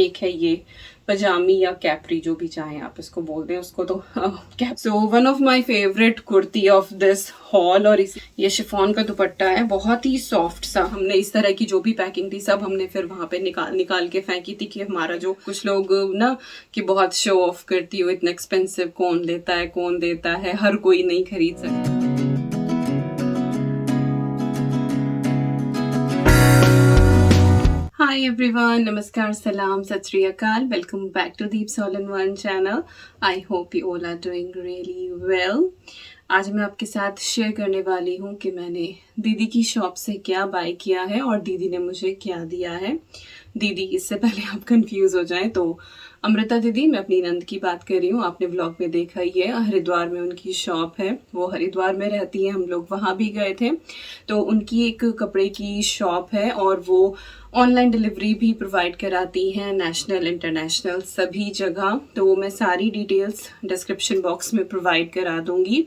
एक है ये पजामी या कैप्री, जो भी चाहें आप इसको बोल दें उसको, तो cap. So one of my favourite kurti of this hall. और ये शिफॉन का दुपट्टा है, बहुत ही सॉफ्ट सा। हमने इस तरह की जो भी पैकिंग थी सब हमने फिर वहां पे निकाल के फेंकी थी कि हमारा जो, कुछ लोग ना कि बहुत शो ऑफ करती हो, इतना एक्सपेंसिव कौन देता है, हर कोई नहीं खरीद सकता। Hi everyone, Namaskar, Salam, Sat Sri Akal. Welcome back to Deep All in One channel. I hope you all are doing really well. आज मैं आपके साथ शेयर करने वाली हूँ कि मैंने दीदी की शॉप से क्या बाय किया है और दीदी ने मुझे क्या दिया है। दीदी, इससे पहले आप कंफ्यूज हो जाएं तो अमृता दीदी, मैं अपनी नंद की बात कर रही हूँ। आपने व्लॉग में देखा ही है, हरिद्वार में उनकी शॉप है, वो हरिद्वार में रहती है, हम लोग वहाँ भी गए थे। तो उनकी एक कपड़े की शॉप है और वो ऑनलाइन डिलीवरी भी प्रोवाइड कराती हैं, नेशनल इंटरनेशनल सभी जगह। तो मैं सारी डिटेल्स डिस्क्रिप्शन बॉक्स में प्रोवाइड करा दूंगी।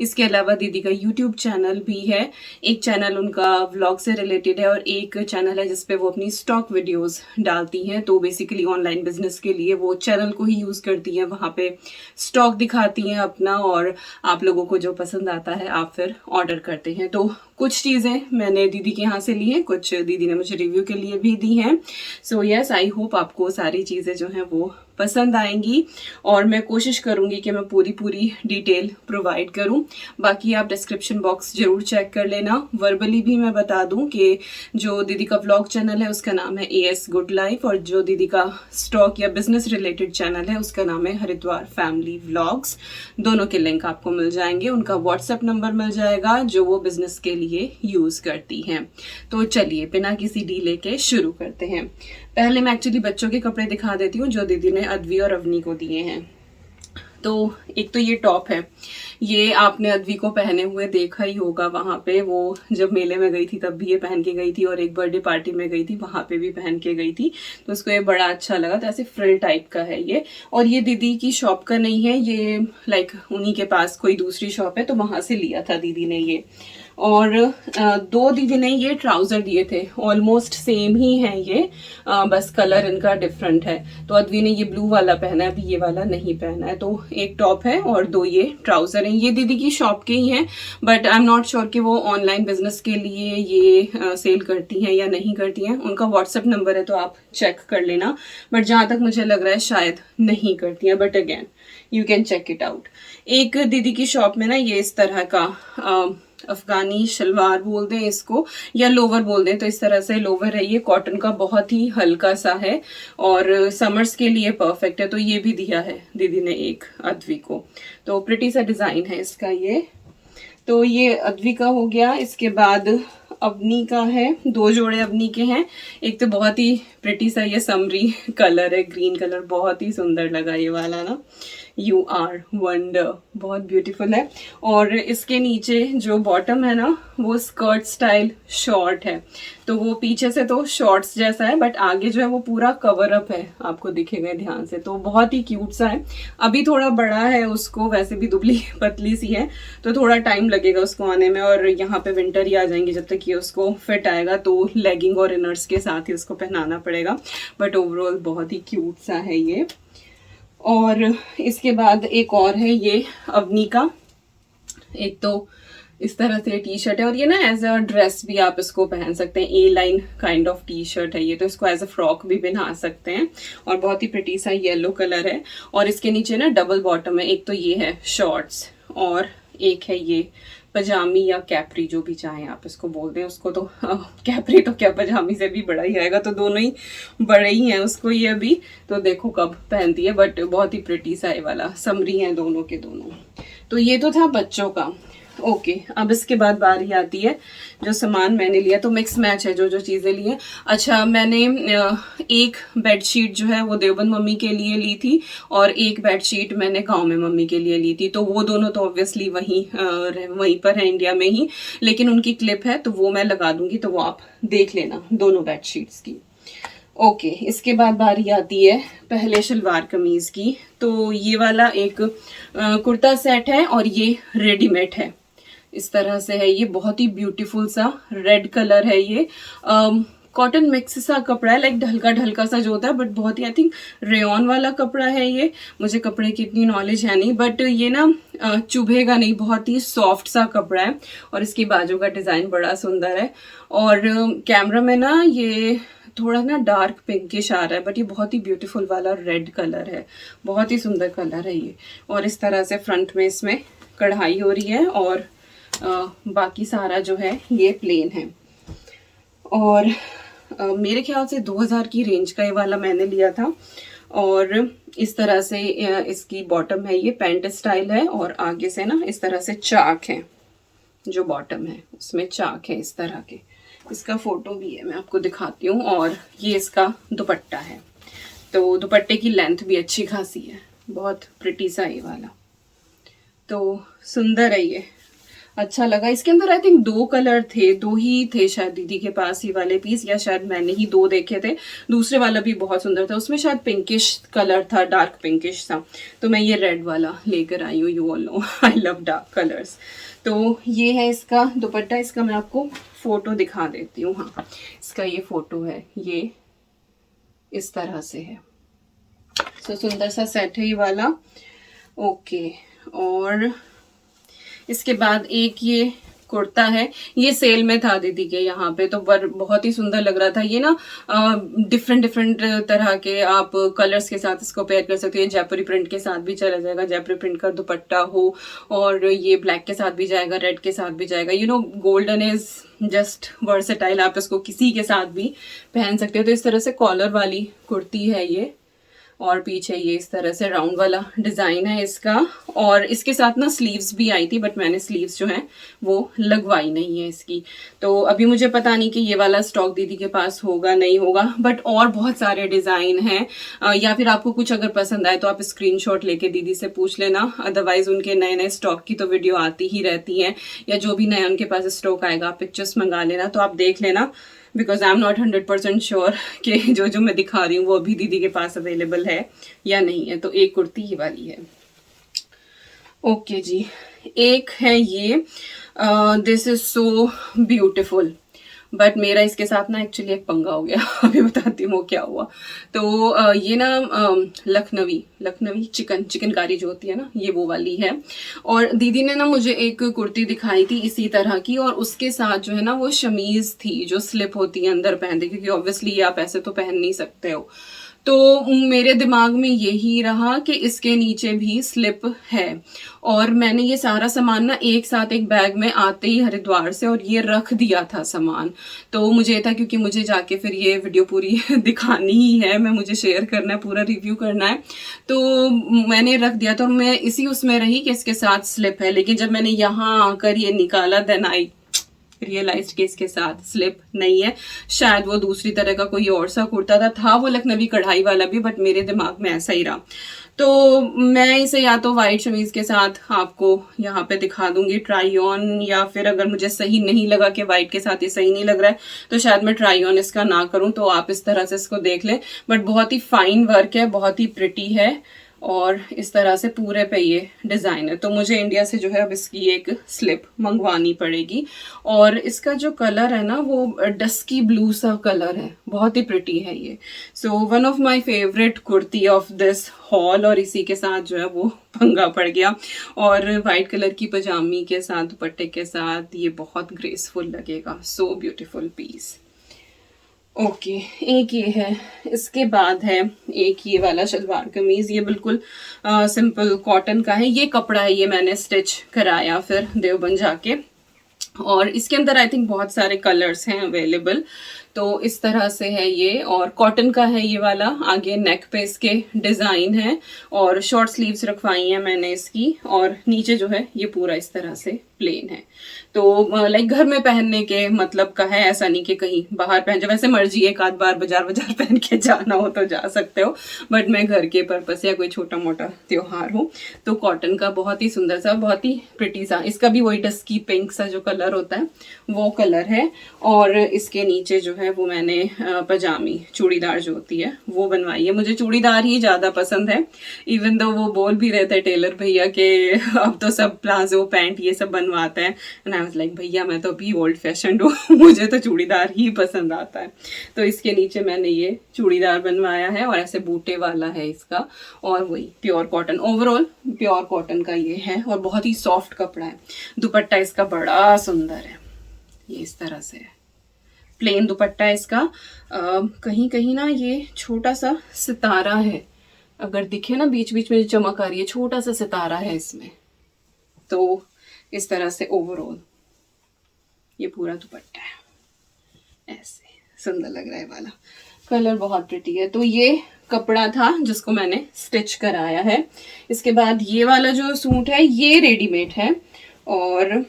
इसके अलावा दीदी का यूट्यूब चैनल भी है, एक चैनल उनका व्लॉग से रिलेटेड है और एक चैनल है जिसपे वो अपनी स्टॉक वीडियोस डालती हैं। तो बेसिकली ऑनलाइन बिजनेस के लिए वो चैनल को ही यूज करती हैं, वहाँ पे स्टॉक दिखाती हैं अपना, और आप लोगों को जो पसंद आता है आप फिर ऑर्डर करते हैं। तो कुछ चीज़ें मैंने दीदी के यहाँ से ली हैं, कुछ दीदी ने मुझे रिव्यू के लिए भी दी हैं। सो यस, आई होप आपको सारी चीज़ें जो हैं वो पसंद आएंगी और मैं कोशिश करूंगी कि मैं पूरी डिटेल प्रोवाइड करूं। बाकी आप डिस्क्रिप्शन बॉक्स जरूर चेक कर लेना। वर्बली भी मैं बता दूं कि जो दीदी का व्लॉग चैनल है उसका नाम है AS गुड लाइफ, और जो दीदी का स्टॉक या बिजनेस रिलेटेड चैनल है उसका नाम है हरिद्वार फैमिली व्लॉग्स। दोनों के लिंक आपको मिल जाएंगे, उनका व्हाट्सएप नंबर मिल जाएगा जो वो बिजनेस के लिए यूज करती हैं। तो चलिए बिना किसी डीले के शुरू करते हैं। पहले मैं एक्चुअली बच्चों के कपड़े दिखा देती हूँ जो दीदी ने अद्वी और अवनी को दिए हैं। तो एक तो ये टॉप है, ये आपने अद्वी को पहने हुए देखा ही होगा वहां पे, वो जब मेले में गई थी तब भी ये पहन के गई थी और एक बर्थडे पार्टी में गई थी वहां पे भी पहन के गई थी, तो उसको ये बड़ा अच्छा लगा। तो ऐसे फ्रिल टाइप का है ये, और ये दीदी की शॉप का नहीं है, ये लाइक उन्हीं के पास कोई दूसरी शॉप है तो वहां से लिया था दीदी ने ये। और दो दीदी ने ये ट्राउजर दिए थे, ऑलमोस्ट सेम ही है ये, बस कलर इनका डिफरेंट है। तो अद्वी ने ये ब्लू वाला पहना है, अभी ये वाला नहीं पहना है। तो एक टॉप है और दो ये ट्राउजर हैं, ये दीदी की शॉप के ही हैं, but I am not sure कि वो ऑनलाइन बिजनेस के लिए ये सेल करती हैं या नहीं करती हैं। उनका व्हाट्सएप नंबर है तो आप चेक कर लेना, बट जहां तक मुझे लग रहा है शायद नहीं करती हैं, but again you can check it out. एक दीदी की शॉप में ना ये इस तरह का अफगानी शलवार बोल दें इसको या लोवर बोल दें, तो इस तरह से लोवर है, ये कॉटन का बहुत ही हल्का सा है और समर्स के लिए परफेक्ट है। तो ये भी दिया है दीदी ने एक अद्वी को, तो प्रिटी सा डिजाइन है इसका ये। तो ये अद्वी का हो गया। इसके बाद अवनी का है, दो जोड़े अवनी के हैं। एक तो बहुत ही प्रिटी सा ये समरी कलर है, ग्रीन कलर, बहुत ही सुंदर लगा ये वाला ना, यू आर वंडर, बहुत ब्यूटीफुल है। और इसके नीचे जो बॉटम है ना वो स्कर्ट स्टाइल शॉर्ट है, तो वो पीछे से तो शॉर्ट्स जैसा है बट आगे जो है वो पूरा कवर अप है, आपको दिखेगा ध्यान से, तो बहुत ही क्यूट सा है। अभी थोड़ा बड़ा है उसको, वैसे भी दुबली पतली सी है तो थोड़ा टाइम लगेगा उसको आने में, और यहाँ पे विंटर ही आ जाएंगे जब तक ये उसको फिट आएगा, तो लेगिंग और इनर्स के साथ ही उसको पहनाना पड़ेगा। बट ओवरऑल बहुत ही क्यूट सा है ये। और इसके बाद एक और है ये अवनी का, एक तो इस तरह से टी शर्ट है और ये ना एज अ ड्रेस भी आप इसको पहन सकते हैं, A line kind of T shirt है ये, तो इसको एज अ फ्रॉक भी पहना सकते हैं और बहुत ही प्रिटी सा येलो कलर है। और इसके नीचे ना डबल बॉटम है, एक तो ये है शॉर्ट्स और एक है ये पजामी या कैप्री, जो भी चाहें आप इसको बोल दें उसको, तो कैप्री तो क्या पजामी से भी बड़ा ही आएगा, तो दोनों ही बड़े ही हैं उसको ये अभी, तो देखो कब पहनती है। बट बहुत ही प्रिटी सा ये वाला, समरी हैं दोनों के दोनों। तो ये तो था बच्चों का। ओके, अब इसके बाद बारी आती है जो सामान मैंने लिया, तो मिक्स मैच है जो जो चीज़ें ली हैं। अच्छा, मैंने एक बेडशीट जो है वो देवबंद मम्मी के लिए ली थी और एक बेडशीट मैंने गांव में मम्मी के लिए ली थी, तो वो दोनों तो ऑब्वियसली वहीं पर है इंडिया में ही, लेकिन उनकी क्लिप है तो वो मैं लगा दूंगी, तो वो आप देख लेना दोनों बेडशीट्स की। ओके, इसके बाद बारी आती है पहले शलवार कमीज की। तो ये वाला एक कुर्ता सेट है और ये रेडीमेड है, इस तरह से है ये, बहुत ही ब्यूटीफुल सा रेड कलर है ये। कॉटन मिक्स सा कपड़ा है, लाइक ढलका ढलका सा जो होता है, बट बहुत ही आई थिंक रेयॉन वाला कपड़ा है ये। मुझे कपड़े की इतनी नॉलेज है नहीं, बट ये ना चुभेगा नहीं, बहुत ही सॉफ्ट सा कपड़ा है। और इसकी बाजू का डिज़ाइन बड़ा सुंदर है। और कैमरा में ना ये थोड़ा ना डार्क पिंकिश आ रहा है, बट ये बहुत ही ब्यूटीफुल वाला रेड कलर है, बहुत ही सुंदर कलर है ये। और इस तरह से फ्रंट में इसमें कढ़ाई हो रही है, और बाकी सारा जो है ये प्लेन है। और मेरे ख्याल से 2000 की रेंज का ये वाला मैंने लिया था। और इस तरह से इसकी बॉटम है, ये पैंट स्टाइल है, और आगे से ना इस तरह से चाक है, जो बॉटम है उसमें चाक है इस तरह के। इसका फोटो भी है, मैं आपको दिखाती हूँ। और ये इसका दुपट्टा है, तो दुपट्टे की लेंथ भी अच्छी खासी है, बहुत प्रिटी सा ये वाला, तो सुंदर है ये, अच्छा लगा। इसके अंदर आई थिंक 2 कलर थे, 2 ही थे शायद दीदी के पास ये वाले पीस, या शायद मैंने ही 2 देखे थे। दूसरे वाला भी बहुत सुंदर था, उसमें शायद पिंकिश कलर था, डार्क पिंकिश था, तो मैं ये रेड वाला लेकर आई हूँ। You all know I love dark colours. तो ये है इसका दुपट्टा, इसका मैं आपको फोटो दिखा देती हूँ। हाँ, इसका ये फोटो है, ये इस तरह से है। तो सुंदर सा सेट है ये वाला। ओके, और इसके बाद एक ये कुर्ता है, ये सेल में था दीदी के यहाँ पे, तो बहुत ही सुंदर लग रहा था। ये ना डिफरेंट तरह के आप कलर्स के साथ इसको पेयर कर सकते हो। जयपुरी प्रिंट के साथ भी चला जाएगा, जयपुरी प्रिंट का दुपट्टा हो, और ये ब्लैक के साथ भी जाएगा, रेड के साथ भी जाएगा। You know, golden is just versatile, आप इसको किसी के साथ भी पहन सकते हो। तो इस तरह से कॉलर वाली कुर्ती है ये, और पीछे ये इस तरह से राउंड वाला डिज़ाइन है इसका। और इसके साथ ना स्लीव्स भी आई थी, बट मैंने स्लीव्स जो है वो लगवाई नहीं है इसकी। तो अभी मुझे पता नहीं कि ये वाला स्टॉक दीदी के पास होगा नहीं होगा, बट और बहुत सारे डिज़ाइन हैं। या फिर आपको कुछ अगर पसंद आए तो आप स्क्रीनशॉट लेके दीदी से पूछ लेना, अदरवाइज उनके नए नए स्टॉक की तो वीडियो आती ही रहती है, या जो भी नया उनके पास स्टॉक आएगा आप पिक्चर्स मंगा लेना, तो आप देख लेना। Because I am not 100% sure कि जो मैं दिखा रही हूँ वो अभी दीदी के पास अवेलेबल है या नहीं है। तो एक कुर्ती ही वाली है। ओके जी, एक है ये, this is so beautiful, but मेरा इसके साथ ना एक्चुअली एक पंगा हो गया। अभी बताती हूँ वो क्या हुआ। तो ये ना लखनवी चिकनकारी जो होती है ना, ये वो वाली है। और दीदी ने ना मुझे एक कुर्ती दिखाई थी इसी तरह की, और उसके साथ जो है ना वो शमीज थी जो स्लिप होती है अंदर पहनते, क्योंकि ऑब्वियसली आप ऐसे तो पहन नहीं सकते हो। तो मेरे दिमाग में यही रहा कि इसके नीचे भी स्लिप है, और मैंने ये सारा सामान ना एक साथ एक बैग में आते ही हरिद्वार से और ये रख दिया था सामान। तो मुझे था, क्योंकि मुझे जाके फिर ये वीडियो पूरी दिखानी ही है, मुझे शेयर करना है, पूरा रिव्यू करना है, तो मैंने रख दिया था। और मैं इसी उसमें रही कि इसके साथ स्लिप है, लेकिन जब मैंने यहाँ आकर ये निकाला, देन आई रियलाइज कि इसके साथ स्लिप नहीं है। शायद वो दूसरी तरह का कोई और सा कुर्ता था वो लखनवी कढ़ाई वाला भी, बट मेरे दिमाग में ऐसा ही रहा। तो मैं इसे या तो वाइट शमीज के साथ आपको यहाँ पे दिखा दूंगी ट्राई ऑन, या फिर अगर मुझे सही नहीं लगा कि वाइट के साथ ये सही नहीं लग रहा है तो शायद मैं ट्राई ऑन इसका ना करूं, तो आप इस तरह से इसको देख लें। बट बहुत ही फाइन वर्क है, बहुत ही प्रिटी है, और इस तरह से पूरे पे ये डिज़ाइन है। तो मुझे इंडिया से जो है अब इसकी एक स्लिप मंगवानी पड़ेगी। और इसका जो कलर है ना वो डस्की ब्लू सा कलर है, बहुत ही प्रिटी है ये। So one of my favourite kurti of this hall, और इसी के साथ जो है वो पंगा पड़ गया। और वाइट कलर की पजामी के साथ, दुपट्टे के साथ ये बहुत ग्रेसफुल लगेगा। So beautiful piece. ओके, एक ये है। इसके बाद है एक ये वाला शलवार कमीज, ये बिल्कुल सिंपल कॉटन का है। ये कपड़ा है, ये मैंने स्टिच कराया फिर देवबंद जाके, और इसके अंदर आई थिंक बहुत सारे कलर्स हैं अवेलेबल। तो इस तरह से है ये, और कॉटन का है ये वाला। आगे नेक पे इसके डिज़ाइन है, और शॉर्ट स्लीव्स रखवाई हैं मैंने इसकी, और नीचे जो है ये पूरा इस तरह से प्लेन है। तो लाइक घर में पहनने के मतलब का है, ऐसा नहीं कि कहीं बाहर पहन जाओ। वैसे मर्जी एक आध बार बाजार पहन के जाना हो तो जा सकते हो, बट मैं घर के पर्पस या कोई छोटा मोटा त्योहार हो तो कॉटन का बहुत ही सुंदर सा, बहुत ही प्रिटी सा, इसका भी वही डस्की पिंक सा जो कलर होता है वो कलर है। और इसके नीचे जो है वो मैंने पजामी चूड़ीदार जो होती है वो बनवाई है। मुझे चूड़ीदार ही ज़्यादा पसंद है, इवन दो वो बोल भी रहे थे टेलर भैया कि अब तो सब प्लाजो पैंट ये सब बनवाते हैं। एंड आई वाज लाइक भैया मैं तो अभी ओल्ड फैशन हूँ, मुझे तो चूड़ीदार ही पसंद आता है। तो इसके नीचे मैंने ये चूड़ीदार बनवाया है और ऐसे बूटे वाला है इसका, और वही pure cotton, overall pure cotton का ये है और बहुत ही सॉफ्ट कपड़ा है। दुपट्टा इसका बड़ा सुंदर है, ये इस तरह से है, प्लेन दुपट्टा है इसका। कहीं कहीं ना ये छोटा सा सितारा है, अगर दिखे ना बीच बीच में जो चमक आ रही है, छोटा सा सितारा है इसमें। तो इस तरह से ओवरऑल ये पूरा दुपट्टा है, ऐसे सुंदर लग रहा है वाला, कलर बहुत प्रिटी है। तो ये कपड़ा था जिसको मैंने स्टिच कराया है। इसके बाद ये वाला जो सूट है ये रेडीमेड है और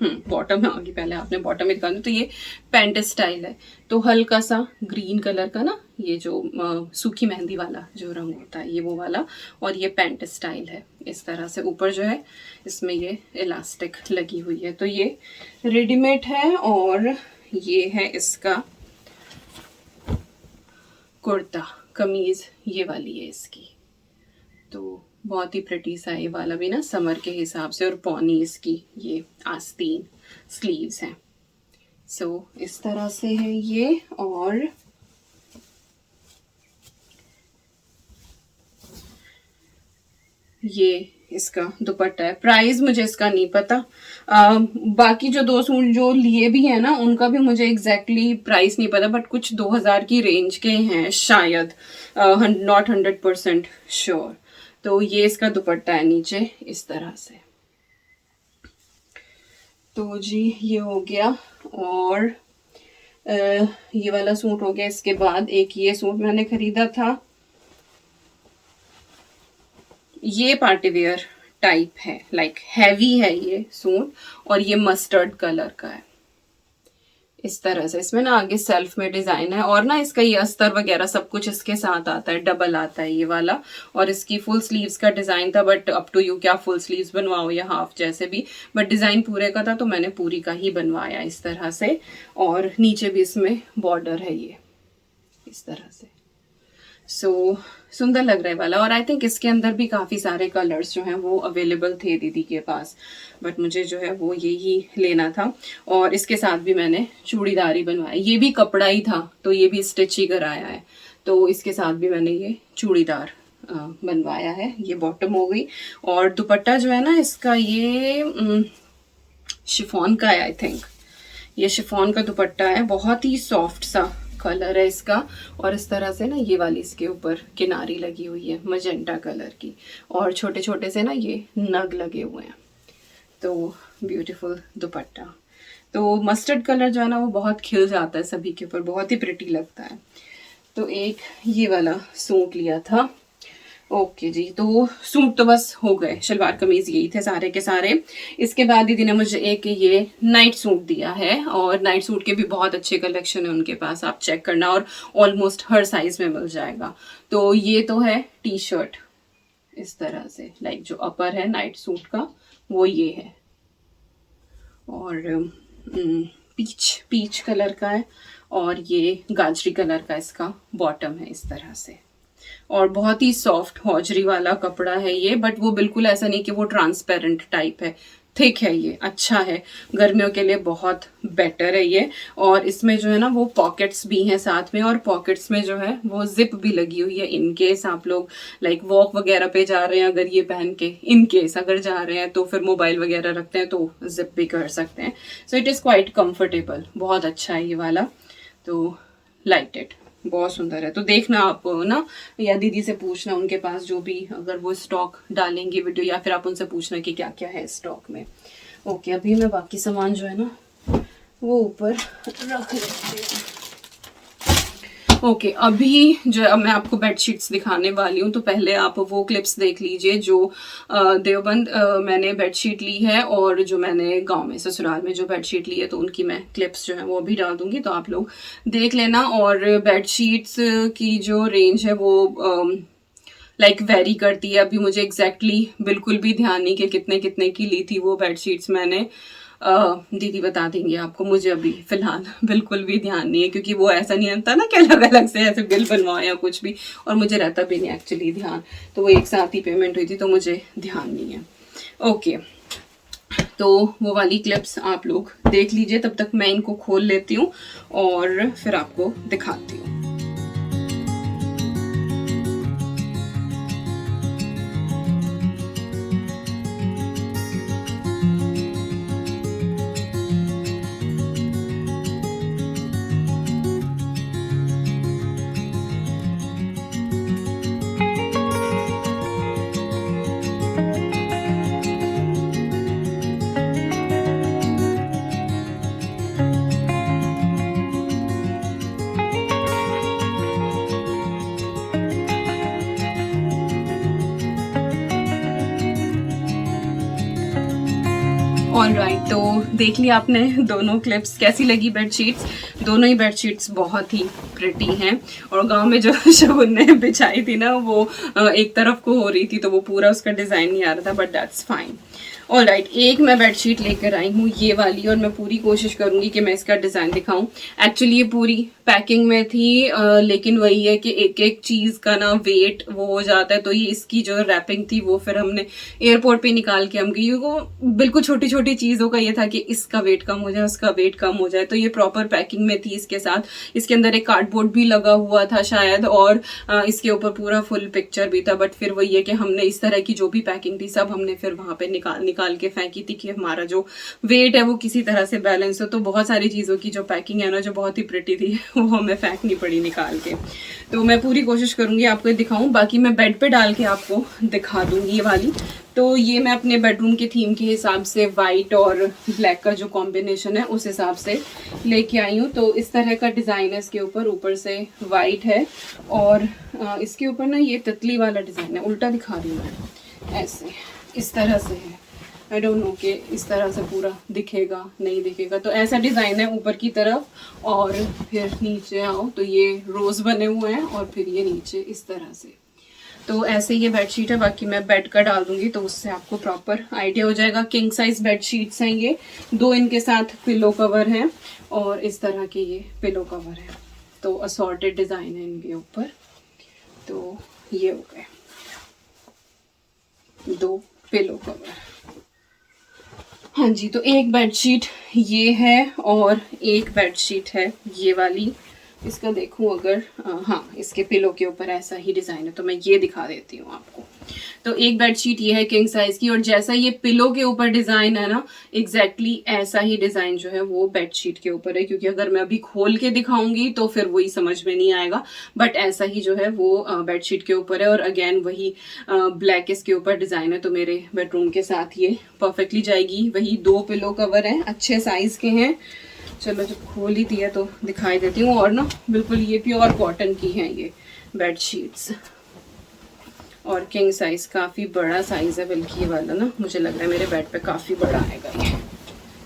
बॉटम है आगे, पहले आपने बॉटम में दिखा दो। तो ये पैंट स्टाइल है, तो हल्का सा ग्रीन कलर का ना, ये जो सूखी मेहंदी वाला जो रंग होता है ये वो वाला, और ये पैंट स्टाइल है इस तरह से। ऊपर जो है इसमें ये इलास्टिक लगी हुई है। तो ये रेडीमेड है और ये है इसका कुर्ता, कमीज ये वाली है इसकी। तो बहुत ही प्रिटी सा ये वाला भी ना, समर के हिसाब से, और पौनी इसकी ये आस्तीन स्लीव्स हैं। सो इस तरह से है ये। और ये इसका दुपट्टा है। प्राइस मुझे इसका नहीं पता, बाकी जो 2 सूट जो लिए भी है ना उनका भी मुझे एग्जैक्टली प्राइस नहीं पता, बट कुछ 2000 की रेंज के हैं शायद, नॉट 100% श्योर। तो ये इसका दुपट्टा है नीचे इस तरह से। तो जी ये हो गया, और ये वाला सूट हो गया। इसके बाद एक ये सूट मैंने खरीदा था, ये पार्टी वेयर टाइप है, लाइक हैवी है ये सूट, और ये मस्टर्ड कलर का है इस तरह से। इसमें ना आगे सेल्फ में डिजाइन है, और ना इसका ये अस्तर वगैरह सब कुछ इसके साथ आता है, डबल आता है ये वाला। और इसकी फुल स्लीव्स का डिजाइन था, बट अप टू यू क्या फुल स्लीव्स बनवाओ या हाफ जैसे भी, बट डिजाइन पूरे का था तो मैंने पूरी का ही बनवाया इस तरह से। और नीचे भी इसमें बॉर्डर है ये इस तरह से। सो सुंदर लग रहा है वाला। और आई थिंक इसके अंदर भी काफ़ी सारे कलर्स जो हैं वो अवेलेबल थे दीदी के पास, बट मुझे जो है वो यही लेना था। और इसके साथ भी मैंने चूड़ीदारी बनवाया, ये भी कपड़ा ही था तो ये भी स्टिच ही कराया है। तो इसके साथ भी मैंने ये चूड़ीदार बनवाया है। ये बॉटम हो गई, और दुपट्टा जो है ना इसका ये शिफॉन का है आई थिंक। ये शिफॉन का दुपट्टा है, बहुत ही सॉफ्ट सा कलर है इसका, और इस तरह से ना ये वाली इसके ऊपर किनारी लगी हुई है मजेंटा कलर की, और छोटे छोटे से ना ये नग लगे हुए हैं। तो ब्यूटीफुल दुपट्टा। तो मस्टर्ड कलर जो है ना वो बहुत खिल जाता है सभी के ऊपर, बहुत ही प्रिटी लगता है। तो एक ये वाला सूट लिया था। ओके जी, तो सूट तो बस हो गए, शलवार कमीज यही थे सारे के सारे। इसके बाद दीदी ने मुझे एक ये नाइट सूट दिया है, और नाइट सूट के भी बहुत अच्छे कलेक्शन है उनके पास, आप चेक करना, और ऑलमोस्ट हर साइज में मिल जाएगा। तो ये तो है टी शर्ट इस तरह से, लाइक जो अपर है नाइट सूट का वो ये है, और पीच कलर का है, और ये गाजरी कलर का इसका बॉटम है इस तरह से। और बहुत ही सॉफ्ट हौजरी वाला कपड़ा है ये, बट वो बिल्कुल ऐसा नहीं कि वो ट्रांसपेरेंट टाइप है, थिक है ये, अच्छा है, गर्मियों के लिए बहुत बेटर है ये। और इसमें जो है ना वो पॉकेट्स भी हैं साथ में, और पॉकेट्स में जो है वो जिप भी लगी हुई है, इन केस आप लोग लाइक वॉक वगैरह पे जा रहे हैं अगर ये पहन के, इन केस अगर जा रहे हैं तो फिर मोबाइल वगैरह रखते हैं तो जिप भी कर सकते हैं। So it is quite comfortable, बहुत अच्छा है ये वाला। तो लाइटेड बहुत सुंदर है। तो देखना आप ना, या दीदी से पूछना उनके पास जो भी, अगर वो स्टॉक डालेंगे वीडियो, या फिर आप उनसे पूछना कि क्या क्या है स्टॉक में। ओके, अभी मैं बाकी सामान जो है ना वो ऊपर रख लेती हूँ। ओके, अभी जो मैं आपको बेडशीट्स दिखाने वाली हूँ, तो पहले आप वो क्लिप्स देख लीजिए जो देवबंद मैंने बेडशीट ली है, और जो मैंने गांव में ससुराल में जो बेडशीट ली है, तो उनकी मैं क्लिप्स जो है वो अभी डाल दूंगी, तो आप लोग देख लेना। और बेडशीट्स की जो रेंज है वो लाइक वेरी करती है। अभी मुझे एग्जैक्टली बिल्कुल भी ध्यान नहीं कि कितने कितने की ली थी वो बेडशीट्स मैंने, दीदी बता देंगे आपको, मुझे अभी फिलहाल बिल्कुल भी ध्यान नहीं है, क्योंकि वो ऐसा नहीं होता ना कि अलग अलग से ऐसे बिल बनवाओ या कुछ भी, और मुझे रहता भी नहीं एक्चुअली ध्यान, तो वो एक साथ ही पेमेंट हुई थी तो मुझे ध्यान नहीं है। ओके, तो वो वाली क्लिप्स आप लोग देख लीजिए, तब तक मैं इनको खोल लेती हूँ और फिर आपको दिखाती हूँ। ऑलराइट, तो देख लिया आपने दोनों क्लिप्स, कैसी लगी बेडशीट्स? दोनों ही बेडशीट्स बहुत ही प्रिटी हैं। और गांव में जो शगुन ने बिछाई थी ना, वो एक तरफ को हो रही थी, तो वो पूरा उसका डिज़ाइन नहीं आ रहा था, बट दैट्स फाइन। ऑलराइट, एक मैं बेडशीट लेकर आई हूँ ये वाली, और मैं पूरी कोशिश करूंगी कि मैं इसका डिज़ाइन दिखाऊं। एक्चुअली ये पूरी पैकिंग में थी, लेकिन वही है कि एक एक चीज़ का ना वेट वो हो जाता है, तो ये इसकी जो रैपिंग थी वो फिर हमने एयरपोर्ट पे निकाल के हम गई। वो बिल्कुल छोटी छोटी चीज़ों का ये था कि इसका वेट कम हो जाए, उसका वेट कम हो जाए, तो ये प्रॉपर पैकिंग में थी। इसके साथ इसके अंदर एक कार्डबोर्ड भी लगा हुआ था शायद, और इसके ऊपर पूरा फुल पिक्चर भी था। बट फिर वही है कि हमने इस तरह की जो भी पैकिंग थी सब हमने फिर वहां पे निकाल के फेंकी थी कि हमारा जो वेट है वो किसी तरह से बैलेंस हो। तो बहुत सारी चीज़ों की जो पैकिंग है ना, जो बहुत ही प्रिटी थी, वो हमें फेंकनी पड़ी निकाल के। तो मैं पूरी कोशिश करूंगी आपको दिखाऊं, बाकी मैं बेड पे डाल के आपको दिखा दूंगी ये वाली। तो ये मैं अपने बेडरूम के थीम के हिसाब से वाइट और ब्लैक का जो कॉम्बिनेशन है उस हिसाब से लेके आई हूँ। तो इस तरह का डिज़ाइन है इसके ऊपर से वाइट है, और इसके ऊपर ना ये तितली वाला डिज़ाइन है। उल्टा दिखा रही हूँ मैं, ऐसे इस तरह से है। आई डोंट नो कि इस तरह से पूरा दिखेगा नहीं दिखेगा। तो ऐसा डिज़ाइन है ऊपर की तरफ, और फिर नीचे आओ तो ये रोज़ बने हुए हैं, और फिर ये नीचे इस तरह से। तो ऐसे ये बेडशीट है। बाकी मैं बेड का डाल दूंगी तो उससे आपको प्रॉपर आइडिया हो जाएगा। किंग साइज बेडशीट्स हैं ये, 2 इनके साथ पिलो कवर हैं, और इस तरह के ये पिलो कवर है। तो असॉर्टेड डिज़ाइन है इनके ऊपर। तो ये हो गए 2 पिलो कवर। हाँ जी, तो एक बेडशीट ये है, और एक बेडशीट है ये वाली। इसका देखूं अगर, हाँ, इसके पिलो के ऊपर ऐसा ही डिज़ाइन है, तो मैं ये दिखा देती हूँ आपको। तो एक बेडशीट ये है किंग साइज की, और जैसा ये पिलो के ऊपर डिज़ाइन है ना, एग्जैक्टली ऐसा ही डिज़ाइन जो है वो बेडशीट के ऊपर है। क्योंकि अगर मैं अभी खोल के दिखाऊंगी तो फिर वही समझ में नहीं आएगा, बट ऐसा ही जो है वो बेडशीट के ऊपर है। और अगेन वही ब्लैक इसके ऊपर डिज़ाइन है, तो मेरे बेडरूम के साथ ये परफेक्टली जाएगी। वही 2 पिलो कवर हैं, अच्छे साइज़ के हैं। चलो, जब खोल ही दिया तो दिखाई देती हूँ। और ना बिल्कुल ये प्योर कॉटन की हैं ये बेडशीट्स, और किंग साइज, काफ़ी बड़ा साइज़ है बल्कि ये वाला ना, मुझे लग रहा है मेरे बेड पे काफ़ी बड़ा आएगा ये।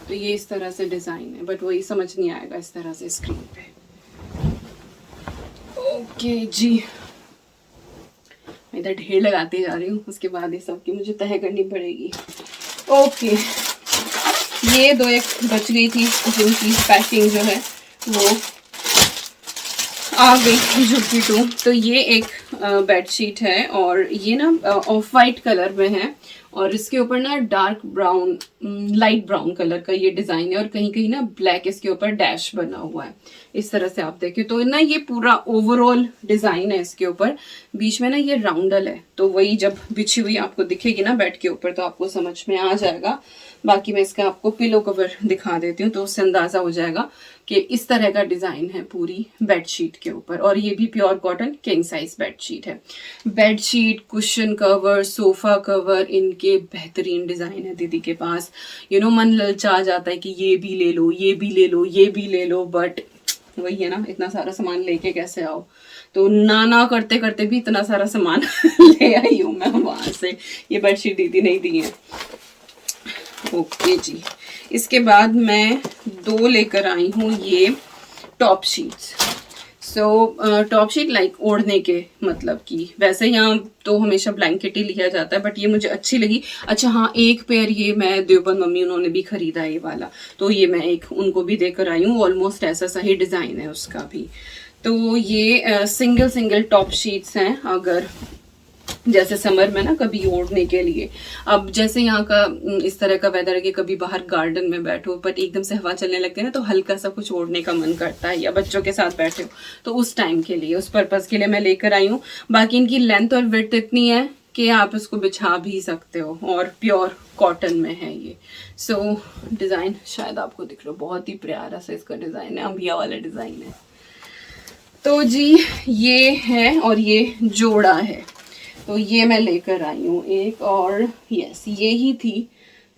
तो ये इस तरह से डिज़ाइन है, बट वही समझ नहीं आएगा इस तरह से स्क्रीन पे। ओके जी, मैं इधर ढेर लगाती जा रही हूँ, उसके बाद ये सब की मुझे तय करनी पड़ेगी। ओके, ये 2 एक बच गई थी जिनकी पैकिंग जो है वो आ गई झुकी 2। तो ये एक बेडशीट है, और ये ना ऑफ वाइट कलर में है, और इसके ऊपर ना dark brown, light brown colour का ये डिज़ाइन है, और कहीं कहीं ना ब्लैक इसके ऊपर डैश बना हुआ है। इस तरह से आप देखें तो ना ये पूरा ओवरऑल डिज़ाइन है इसके ऊपर। बीच में ना ये राउंडल है, तो वही जब बिछी हुई आपको दिखेगी ना बेड के ऊपर तो आपको समझ में आ जाएगा। बाकी मैं इसका आपको पिलो कवर दिखा देती हूँ, तो उससे अंदाज़ा हो जाएगा कि इस तरह का डिज़ाइन है पूरी बेडशीट के ऊपर। और ये भी pure cotton king size bedsheet है। Bedsheet, cushion cover, sofa cover, इनके बेहतरीन डिज़ाइन है दीदी के पास। मन ललचा जाता है कि ये भी ले लो, ये भी ले लो, ये भी ले लो, बट वही है ना, इतना सारा सामान लेके कैसे आओ। तो ना करते करते भी इतना सारा सामान ले आई हूँ मैं वहाँ से। ये बेडशीट दीदी नहीं दी है। ओके जी, इसके बाद मैं 2 लेकर आई हूँ ये top sheets. Top sheet like ओढ़ने के मतलब की, वैसे यहाँ तो हमेशा ब्लैंकेट ही लिया जाता है, बट ये मुझे अच्छी लगी। अच्छा हाँ, एक पेयर ये मैं देवबंद मम्मी उन्होंने भी खरीदा ये वाला, तो ये मैं एक उनको भी देकर आई हूँ। ऑलमोस्ट ऐसा सा ही डिज़ाइन है उसका भी। तो ये सिंगल टॉप शीट्स हैं। अगर जैसे समर में ना कभी ओढ़ने के लिए। अब जैसे यहाँ का इस तरह का वेदर है कि कभी बाहर गार्डन में बैठो बट एकदम से हवा चलने लगती है ना, तो हल्का सा कुछ ओढ़ने का मन करता है, या बच्चों के साथ बैठे हो तो उस टाइम के लिए, उस पर्पज़ के लिए मैं लेकर आई हूँ। बाकी इनकी लेंथ और विड्थ इतनी है कि आप इसको बिछा भी सकते हो, और प्योर कॉटन में है ये। सो डिज़ाइन शायद आपको दिख रहा हो, बहुत ही प्यारा सा इसका डिज़ाइन है, अंबिया वाला डिज़ाइन है। तो जी ये है, और ये जोड़ा है, तो ये मैं लेकर आई हूँ एक। और यस, ये ही थी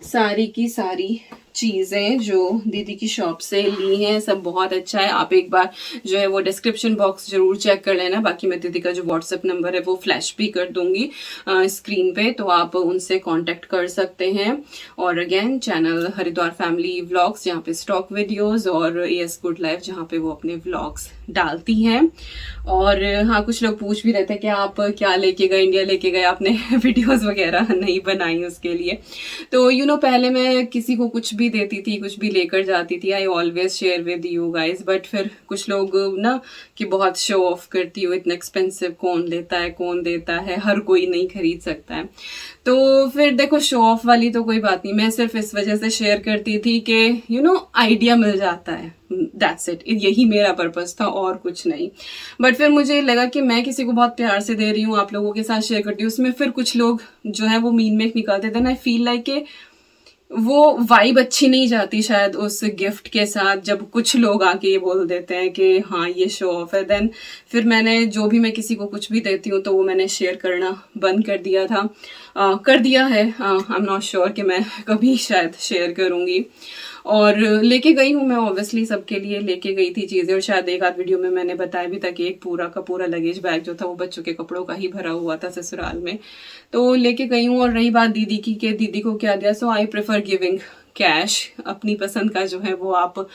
सारी की सारी चीज़ें जो दीदी की शॉप से ली हैं। सब बहुत अच्छा है, आप एक बार जो है वो डिस्क्रिप्शन बॉक्स ज़रूर चेक कर लेना। बाकी मैं दीदी का जो व्हाट्सएप नंबर है वो फ्लैश भी कर दूंगी स्क्रीन पे, तो आप उनसे कांटेक्ट कर सकते हैं। और again channel Haridwar family vlogs, जहाँ पे स्टॉक वीडियोस, और एस गुड लाइफ जहाँ पे वो अपने व्लॉग्स डालती हैं। और हाँ, कुछ लोग पूछ भी रहे थे कि आप क्या लेके गए, इंडिया लेके गए, आपने वीडियोस वगैरह नहीं बनाई उसके लिए। तो पहले मैं किसी को कुछ भी देती थी, कुछ भी लेकर जाती थी, I always share with you guys, but फिर कुछ लोग ना कि बहुत शो ऑफ करती हो, इतना एक्सपेंसिव कौन लेता है, कौन देता है, हर कोई नहीं खरीद सकता है। तो फिर देखो, शो ऑफ वाली तो कोई बात नहीं, मैं सिर्फ इस वजह से शेयर करती थी कि आइडिया मिल जाता है, दैट्स इट, यही मेरा पर्पस था और कुछ नहीं। बट फिर मुझे लगा कि मैं किसी को बहुत प्यार से दे रही हूँ, आप लोगों के साथ शेयर करती हूँ, उसमें फिर कुछ लोग जो है वो मीन मेक निकालते थे ना, आई फील लाइक के वो वाइब अच्छी नहीं जाती शायद उस गिफ्ट के साथ, जब कुछ लोग आके ये बोल देते हैं कि हाँ ये शो ऑफ है। देन फिर मैंने जो भी मैं किसी को कुछ भी देती हूँ तो वो मैंने शेयर करना बंद कर दिया था, कर दिया है। आई एम नॉट श्योर कि मैं कभी शायद शेयर करूँगी। और लेके गई हूँ मैं, ऑब्वियसली सबके लिए लेके गई थी चीज़ें, और शायद एक आध वीडियो में मैंने बताया भी था कि एक पूरा का पूरा लगेज बैग जो था वो बच्चों के कपड़ों का ही भरा हुआ था ससुराल में, तो लेके गई हूँ। और रही बात दीदी की कि दीदी को क्या दिया, सो आई प्रेफर गिविंग कैश। अपनी पसंद का जो है वो आप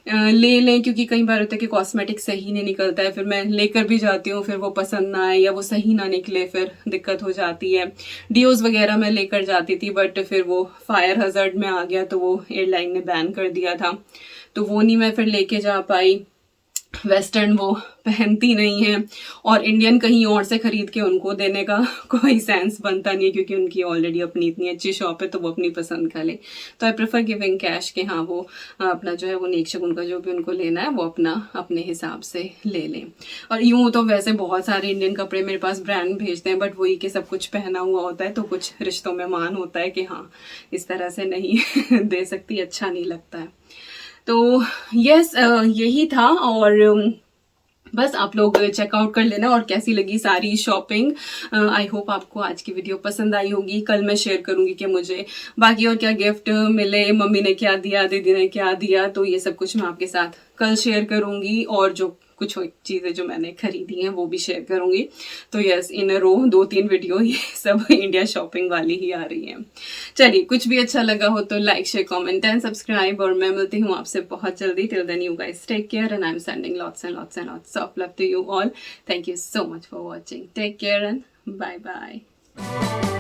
ले लें, क्योंकि कई बार होता है कि कॉस्मेटिक सही नहीं निकलता है, फिर मैं लेकर भी जाती हूँ, फिर वो पसंद ना आए या वो सही ना निकले, फिर दिक्कत हो जाती है। डियोज वगैरह मैं लेकर जाती थी, बट फिर वो फायर हज़ार्ड में आ गया, तो वो एयरलाइन ने बैन कर दिया था, तो वो नहीं मैं फिर लेके जा पाई। वेस्टर्न वो पहनती नहीं है, और इंडियन कहीं और से खरीद के उनको देने का कोई सेंस बनता नहीं है, क्योंकि उनकी ऑलरेडी अपनी इतनी अच्छी शॉप है, तो वो अपनी पसंद का ले। तो आई प्रेफर गिविंग कैश कि हाँ वो अपना जो है वो नेक उनका जो भी उनको लेना है वो अपना अपने हिसाब से ले लें। और यूँ तो वैसे बहुत सारे इंडियन कपड़े मेरे पास ब्रांड भेजते हैं, बट वही कि सब कुछ पहना हुआ होता है, तो कुछ रिश्तों में मान होता है कि हाँ इस तरह से नहीं दे सकती, अच्छा नहीं लगता है। तो यस, यही था। और बस आप लोग चेकआउट कर लेना। और कैसी लगी सारी शॉपिंग, आई होप आपको आज की वीडियो पसंद आई होगी। कल मैं शेयर करूंगी कि मुझे बाकी और क्या गिफ्ट मिले, मम्मी ने क्या दिया, दीदी ने क्या दिया, तो ये सब कुछ मैं आपके साथ कल शेयर करूंगी। और जो कुछ चीज़ें जो मैंने खरीदी हैं वो भी शेयर करूंगी। तो यस, इन रो 2-3 वीडियो ये सब इंडिया शॉपिंग वाली ही आ रही हैं। चलिए, कुछ भी अच्छा लगा हो तो like, share, comment and subscribe. और मैं मिलती हूँ आपसे बहुत जल्दी। Till then you guys take care, and I am sending lots and lots and lots of love to you all. Thank you so much for watching. Take care and bye bye.